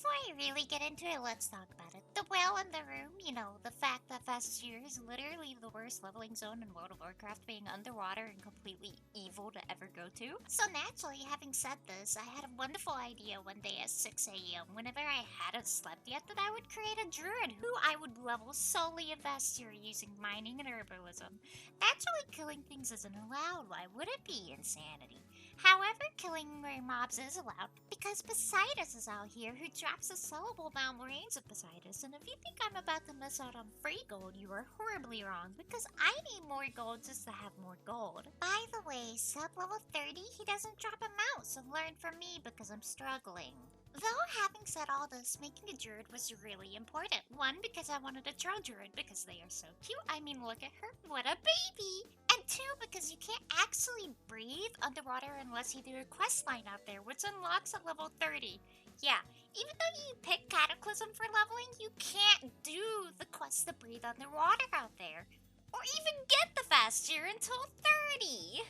before I really get into it, let's talk about it. The well in the room, the fact that Vashjir is literally the worst leveling zone in World of Warcraft, being underwater and completely evil to ever go to. So naturally, having said this, I had a wonderful idea one day at 6 a.m. whenever I hadn't slept yet that I would create a druid who I would level solely in Vashjir using mining and herbalism. Naturally, killing things isn't allowed. Why would it be? Insanity. However, killing rare mobs is allowed because Poseidus is out here who drops a sellable amount Marines of Poseidus, and if you think I'm about to miss out on free gold, you are horribly wrong because I need more gold just to have more gold. By the way, sub level 30, he doesn't drop him out, so learn from me because I'm struggling. Though, having said all this, making a druid was really important. One, because I wanted a troll druid because they are so cute. I mean, look at her, what a baby! And two, because you can't actually breathe underwater unless you do a quest line out there, which unlocks at level 30. Yeah, even though you pick Cataclysm for leveling, you can't do the quest to breathe underwater out there. Or even get the Vashjir until 30.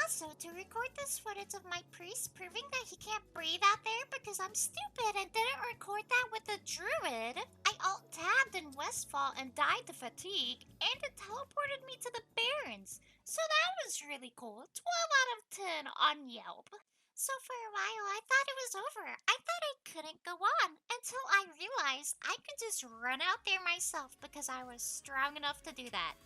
Also, to record this footage of my priest proving that he can't breathe out there because I'm stupid and didn't record that with the druid, I alt-tabbed in Westfall and died to fatigue, and it teleported me to the Barrens. So that was really cool. 12 out of 10 on Yelp. So for a while, I thought it was over. I thought I couldn't go on until I realized I could just run out there myself because I was strong enough to do that.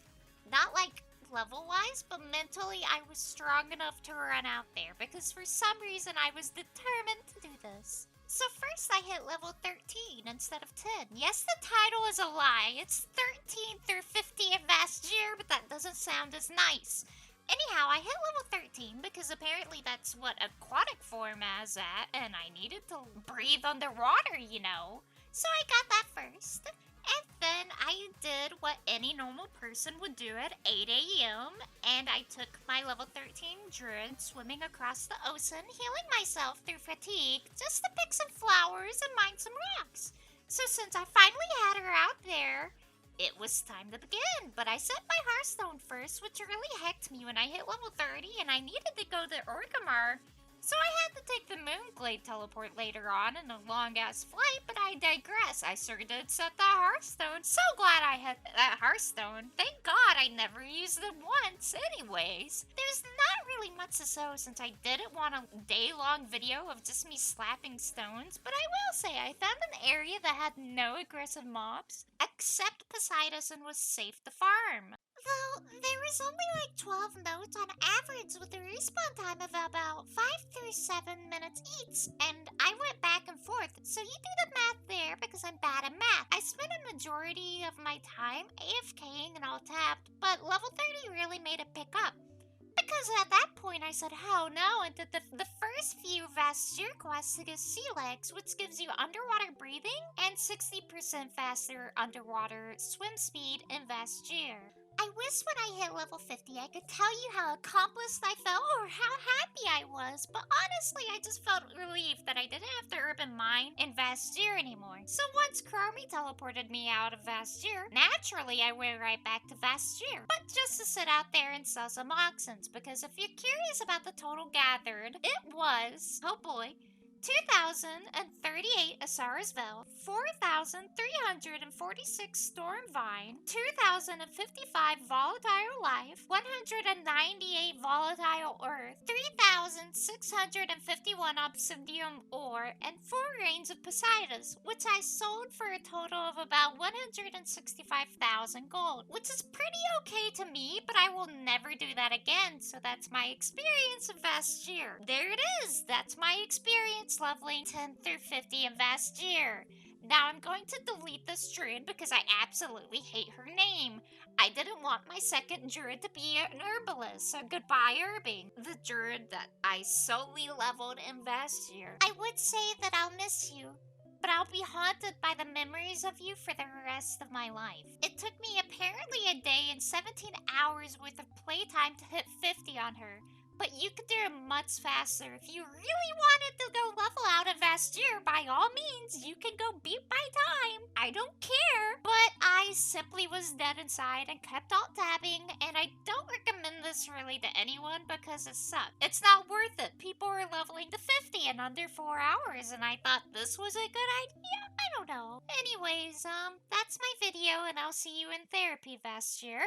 Not like level-wise, but mentally I was strong enough to run out there because for some reason I was determined to do this. So first I hit level 13 instead of 10. Yes, the title is a lie. It's 13 through 50 in Vashjir, but that doesn't sound as nice. Anyhow, I hit level 13 because apparently that's what aquatic form is at, and I needed to breathe underwater, So I got that first. And then I did what any normal person would do at 8 a.m. and I took my level 13 druid swimming across the ocean, healing myself through fatigue just to pick some flowers and mine some rocks. So since I finally had her out there, it was time to begin. But I set my Hearthstone first, which really hecked me when I hit level 30 and I needed to go to Orgrimmar. So I had to take the Moonglade teleport later on in a long-ass flight, but I digress. I sure did set that Hearthstone. So glad I had that Hearthstone. Thank God I never used it once anyways. There's not really much to show since I didn't want a day-long video of just me slapping stones, but I will say I found an area that had no aggressive mobs, except Poseidus, and was safe to farm. Though, there was only like 12 nodes on average with a respawn time of about 5 through 7 minutes each, and I went back and forth, so you do the math there because I'm bad at math. I spent a majority of my time AFKing and all tapped, but level 30 really made it pick up. Because at that point I said, oh no, and did the first few Vashjir quests to get sea legs, which gives you underwater breathing and 60% faster underwater swim speed in Vashjir. I wish when I hit level 50 I could tell you how accomplished I felt or how happy I was, but honestly I just felt relieved that I didn't have to urban mine in Vashjir anymore. So once Chromie teleported me out of Vashjir, naturally I went right back to Vashjir, but just to sit out there and sell some auctions, because if you're curious about the total gathered, it was, oh boy, 2,038 Asara's Veil, 4,346 Storm Vine, 2,055 Volatile Life, 198 Volatile Earth, 3,651 Obsidian Ore, and 4 Reigns of Poseidus, which I sold for a total of about 165,000 gold, which is pretty okay to me, but I will never do that again, so that's my experience of Vashjir. There it is, that's my experience leveling 10 through 50 in Vashjir. Now I'm going to delete this druid because I absolutely hate her name. I didn't want my second druid to be an herbalist, so goodbye herbing. The druid that I solely leveled in Vashjir. I would say that I'll miss you, but I'll be haunted by the memories of you for the rest of my life. It took me apparently a day and 17 hours worth of playtime to hit 50 on her, But you could do it much faster. If you really wanted to go level out of Vashjir, by all means, you can go beat my time. I don't care. But I simply was dead inside and kept alt tabbing, and I don't recommend this really to anyone because it sucks. It's not worth it. People are leveling to 50 in under 4 hours, and I thought this was a good idea. I don't know. Anyways, that's my video, and I'll see you in therapy, Vashjir.